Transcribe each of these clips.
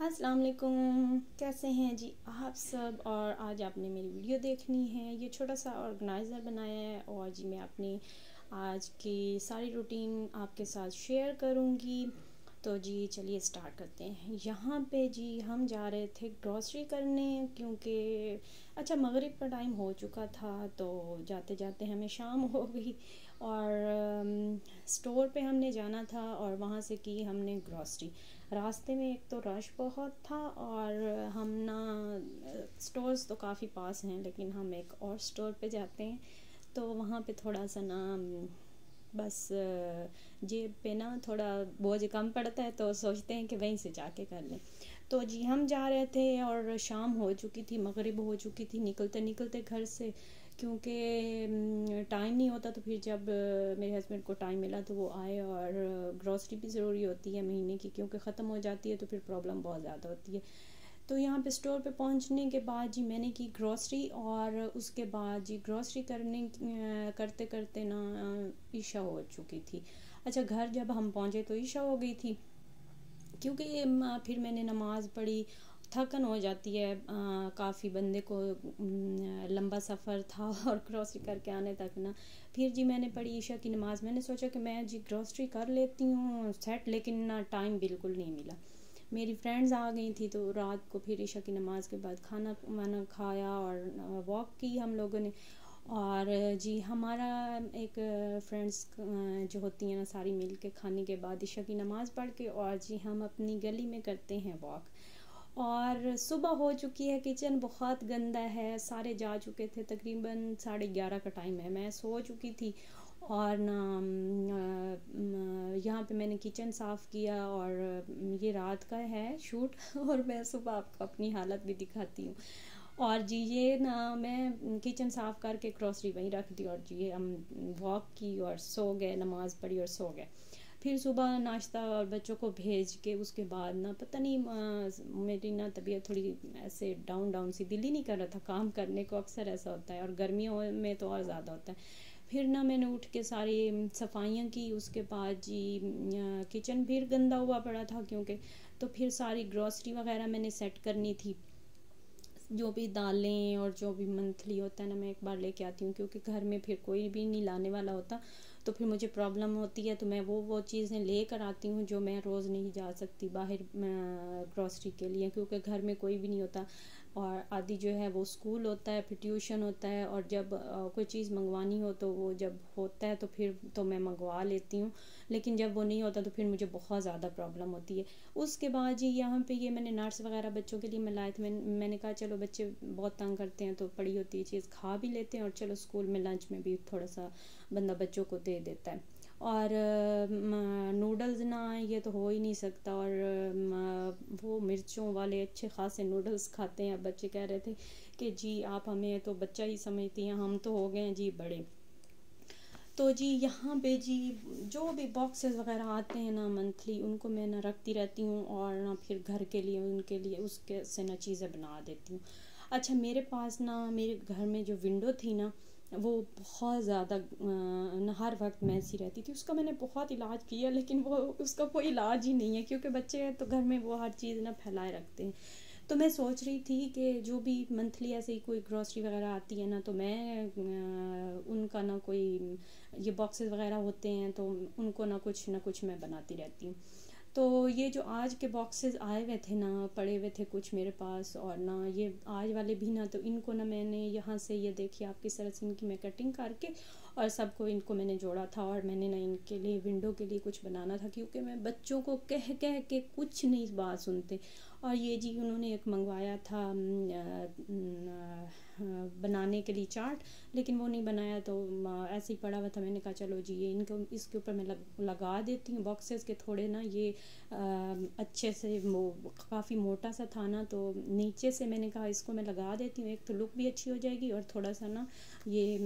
अस्सलाम वालेकुम, कैसे हैं जी आप सब। और आज आपने मेरी वीडियो देखनी है। ये छोटा सा ऑर्गेनाइज़र बनाया है और जी मैं अपनी आज की सारी रूटीन आपके साथ शेयर करूँगी। तो जी चलिए स्टार्ट करते हैं। यहाँ पे जी हम जा रहे थे ग्रॉसरी करने, क्योंकि अच्छा मगरिब का टाइम हो चुका था, तो जाते जाते हमें शाम हो गई और स्टोर पे हमने जाना था और वहाँ से की हमने ग्रॉसरी। रास्ते में एक तो रश बहुत था और हम ना स्टोर्स तो काफ़ी पास हैं, लेकिन हम एक और स्टोर पे जाते हैं तो वहाँ पे थोड़ा सा ना बस जेब पे ना थोड़ा बोझ कम पड़ता है, तो सोचते हैं कि वहीं से जाके कर लें। तो जी हम जा रहे थे और शाम हो चुकी थी, मगरिब हो चुकी थी निकलते निकलते घर से, क्योंकि टाइम नहीं होता। तो फिर जब मेरे हस्बैंड को टाइम मिला तो वो आए, और ग्रॉसरी भी ज़रूरी होती है महीने की, क्योंकि ख़त्म हो जाती है तो फिर प्रॉब्लम बहुत ज़्यादा होती है। तो यहाँ पे स्टोर पे पहुँचने के बाद जी मैंने की ग्रॉसरी, और उसके बाद जी ग्रॉसरी करते करते ना ईशा हो चुकी थी। अच्छा घर जब हम पहुँचे तो ईशा हो गई थी, क्योंकि फिर मैंने नमाज़ पढ़ी। थकन हो जाती है काफ़ी बंदे को, लंबा सफ़र था और ग्रॉसरी करके आने तक ना। फिर जी मैंने पढ़ी ईशा की नमाज़। मैंने सोचा कि मैं जी ग्रॉसरी कर लेती हूँ सेट, लेकिन ना टाइम बिल्कुल नहीं मिला। मेरी फ्रेंड्स आ गई थी, तो रात को फिर ईशा की नमाज़ के बाद खाना वाना खाया और वॉक की हम लोगों ने। और जी हमारा एक फ्रेंड्स जो होती हैं ना सारी मिल के खाने के बाद ईशा की नमाज़ पढ़ के, और जी हम अपनी गली में करते हैं वॉक। और सुबह हो चुकी है, किचन बहुत गंदा है, सारे जा चुके थे, तकरीबन 11:30 का टाइम है, मैं सो चुकी थी। और ना यहाँ पे मैंने किचन साफ़ किया, और ये रात का है शूट और मैं सुबह आपको अपनी हालत भी दिखाती हूँ। और जी ये ना मैं किचन साफ़ करके ग्रॉसरी वहीं रख दी, और जी हम वॉक की और सो गए, नमाज़ पढ़ी और सो गए। फिर सुबह नाश्ता और बच्चों को भेज के उसके बाद ना पता नहीं मेरी ना तबीयत थोड़ी ऐसे डाउन डाउन सी, दिल ही नहीं कर रहा था काम करने को। अक्सर ऐसा होता है और गर्मियों में तो और ज़्यादा होता है। फिर ना मैंने उठ के सारी सफाइयाँ की। उसके बाद जी किचन फिर गंदा हुआ पड़ा था, क्योंकि तो फिर सारी ग्रॉसरी वगैरह मैंने सेट करनी थी। जो भी दालें और जो भी मंथली होता है ना मैं एक बार लेके आती हूँ, क्योंकि घर में फिर कोई भी नहीं लाने वाला होता, तो फिर मुझे प्रॉब्लम होती है। तो मैं वो चीज़ें लेकर आती हूँ जो मैं रोज़ नहीं जा सकती बाहर ग्रॉसरी के लिए, क्योंकि घर में कोई भी नहीं होता। और आदि जो है वो स्कूल होता है, फिर ट्यूशन होता है, और जब कोई चीज़ मंगवानी हो तो वो जब होता है तो फिर तो मैं मंगवा लेती हूँ, लेकिन जब वो नहीं होता तो फिर मुझे बहुत ज़्यादा प्रॉब्लम होती है। उसके बाद जी यहाँ पे ये मैंने नट्स वगैरह बच्चों के लिए मैं लाए थे। मैंने कहा चलो बच्चे बहुत तंग करते हैं, तो पड़ी होती है चीज़ खा भी लेते हैं, और चलो स्कूल में लंच में भी थोड़ा सा बंदा बच्चों को दे देता है। और नूडल्स ना ये तो हो ही नहीं सकता। और वो मिर्चों वाले अच्छे खासे नूडल्स खाते हैं। अब बच्चे कह रहे थे कि जी आप हमें तो बच्चा ही समझती हैं, हम तो हो गए हैं जी बड़े। तो जी यहाँ पे जी जो भी बॉक्सेस वगैरह आते हैं ना मंथली, उनको मैं ना रखती रहती हूँ, और ना फिर घर के लिए उनके लिए उसके से ना चीज़ें बना देती हूँ। अच्छा मेरे पास ना मेरे घर में जो विंडो थी ना, वो बहुत ज़्यादा ना हर वक्त मैसी रहती थी। उसका मैंने बहुत इलाज किया, लेकिन वो उसका कोई इलाज ही नहीं है, क्योंकि बच्चे हैं तो घर में वो हर चीज़ ना फैलाए रखते हैं। तो मैं सोच रही थी कि जो भी मंथली ऐसे ही कोई ग्रॉसरी वगैरह आती है ना, तो मैं उनका ना कोई ये बॉक्सेस वगैरह होते हैं, तो उनको ना कुछ मैं बनाती रहती हूँ। तो ये जो आज के बॉक्सेस आए हुए थे ना, पड़े हुए थे कुछ मेरे पास, और ना ये आज वाले भी ना, तो इनको ना मैंने यहाँ से ये देखिए आप किस तरह से इनकी मैं कटिंग करके और सबको इनको मैंने जोड़ा था। और मैंने ना इनके लिए विंडो के लिए कुछ बनाना था, क्योंकि मैं बच्चों को कह कह के कुछ नहीं बात सुनते। और ये जी उन्होंने एक मंगवाया था बनाने के लिए चार्ट, लेकिन वो नहीं बनाया, तो ऐसे ही पड़ा हुआ था। मैंने कहा चलो जी ये इनको इसके ऊपर मैं लगा देती हूँ बॉक्सेस के थोड़े ना, ये अच्छे से काफ़ी मोटा सा था ना, तो नीचे से मैंने कहा इसको मैं लगा देती हूँ, एक तो लुक भी अच्छी हो जाएगी और थोड़ा सा ना ये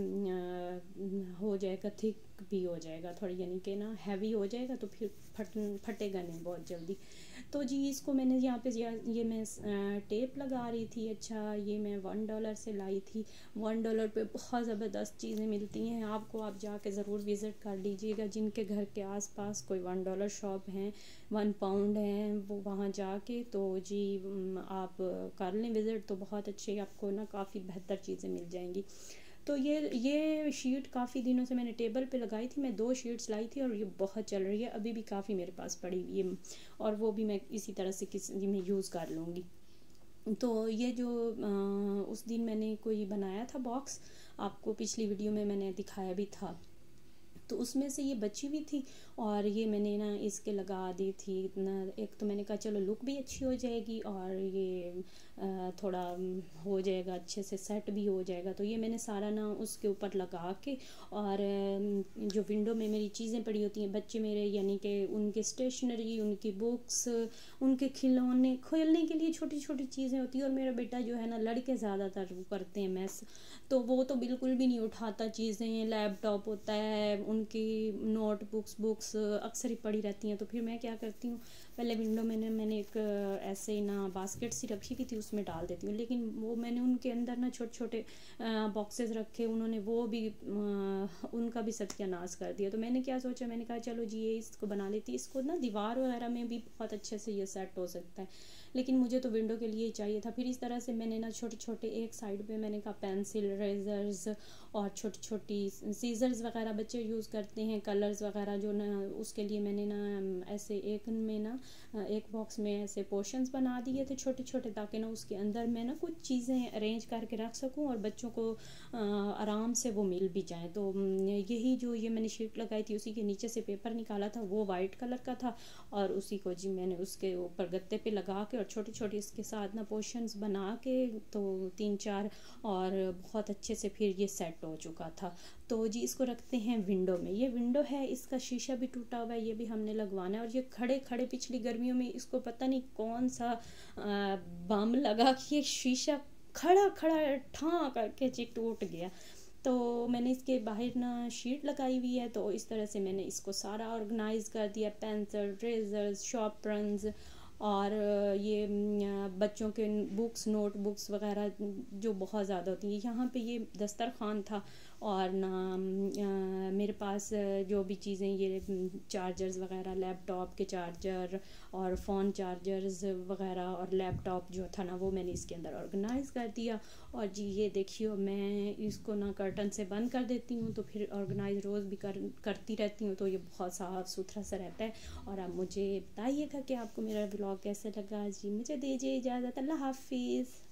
हो जाएगा, थिक भी हो जाएगा थोड़ी, यानी कि ना हैवी हो जाएगा, तो फिर फटेगा नहीं बहुत जल्दी। तो जी इसको मैंने यहाँ पे ये मैं टेप लगा रही थी। अच्छा, ये मैं $1 से लाई थी। $1 पे बहुत ज़बरदस्त चीज़ें मिलती हैं आपको, आप जाके ज़रूर विज़िट कर लीजिएगा। जिनके घर के आसपास कोई $1 शॉप हैं, £1 है, वो वहाँ जाके तो जी आप कर लें विज़िट, तो बहुत अच्छे आपको ना काफ़ी बेहतर चीज़ें मिल जाएंगी। तो ये शीट काफ़ी दिनों से मैंने टेबल पे लगाई थी। मैं 2 शीट्स लाई थी और ये बहुत चल रही है, अभी भी काफ़ी मेरे पास पड़ी हुई है, और वो भी मैं इसी तरह से किसी में यूज़ कर लूँगी। तो ये जो उस दिन मैंने कोई बनाया था बॉक्स, आपको पिछली वीडियो में मैंने दिखाया भी था, तो उसमें से ये बची हुई थी और ये मैंने ना इसके लगा दी थी ना। एक तो मैंने कहा चलो लुक भी अच्छी हो जाएगी और ये थोड़ा हो जाएगा, अच्छे से सेट भी हो जाएगा। तो ये मैंने सारा ना उसके ऊपर लगा के, और जो विंडो में मेरी चीज़ें पड़ी होती हैं, बच्चे मेरे यानी कि उनके स्टेशनरी, उनकी बुक्स, उनके खिलौने, खेलने के लिए छोटी छोटी चीज़ें होती हैं। और मेरा बेटा जो है ना, लड़के ज़्यादातर वो करते हैं मैस, तो वो तो बिल्कुल भी नहीं उठाता चीज़ें। लैपटॉप होता है, उनकी नोटबुक्स बुक्स अक्सर ही पड़ी रहती हैं। तो फिर मैं क्या करती हूँ, पहले विंडो में मैंने एक ऐसे ही ना बास्केट सी रखी हुई थी, उसमें डाल देती हूँ। लेकिन वो मैंने उनके अंदर ना छोटे छोटे बॉक्सेस रखे, उन्होंने वो भी उनका भी सत्यानाश कर दिया। तो मैंने क्या सोचा, मैंने कहा चलो जी ये इसको बना लेती, इसको ना दीवार वगैरह में भी बहुत अच्छे से ये सेट हो सकता है, लेकिन मुझे तो विंडो के लिए ही चाहिए था। फिर इस तरह से मैंने ना छोटे छोटे एक साइड पे मैंने कहा पेंसिल, रेजर्स और छोटी छोटी सीजर्स वगैरह बच्चे यूज़ करते हैं, कलर्स वगैरह जो ना, उसके लिए मैंने ना ऐसे एक में ना एक बॉक्स में ऐसे पोर्शंस बना दिए थे छोटे छोटे, ताकि ना उसके अंदर मैं ना कुछ चीज़ें अरेंज करके रख सकूं और बच्चों को आराम से वो मिल भी जाए। तो यही जो ये मैंने शीट लगाई थी, उसी के नीचे से पेपर निकाला था, वो वाइट कलर का था, और उसी को जी मैंने उसके ऊपर गत्ते पे लगा के और छोटे छोटे इसके साथ ना पोर्शंस बना के, तो 3-4, और बहुत अच्छे से फिर ये सेट हो चुका था। तो जी इसको रखते हैं विंडो में। ये विंडो है, इसका शीशा भी टूटा हुआ है, ये भी हमने लगवाना है। और ये खड़े खड़े पिछली गर्मियों में इसको पता नहीं कौन सा बम लगा कि ये शीशा खड़ा खड़ा ठां करके जी टूट गया। तो मैंने इसके बाहर ना शीट लगाई हुई है, तो इस तरह से मैंने इसको सारा ऑर्गेनाइज कर दिया। पेंसिल, रेजर्स, शॉर्पनर्स, और ये बच्चों के बुक्स, नोट बुक्स वगैरह जो बहुत ज़्यादा होती हैं। यहाँ पे ये दस्तरखान था, और ना मेरे पास जो भी चीज़ें, ये चार्जर्स वगैरह, लैपटॉप के चार्जर और फ़ोन चार्जर्स वगैरह, और लैपटॉप जो था ना, वो मैंने इसके अंदर ऑर्गेनाइज़ कर दिया। और जी ये देखिए, मैं इसको ना कर्टन से बंद कर देती हूँ, तो फिर ऑर्गेनाइज रोज़ भी करती रहती हूँ, तो ये बहुत साफ़ सुथरा सा रहता है। और आप मुझे बताइएगा कि आपको मेरा ब्लॉग कैसे लगा। जी मुझे दीजिए इजाज़त, अल्लाह हाफिज़।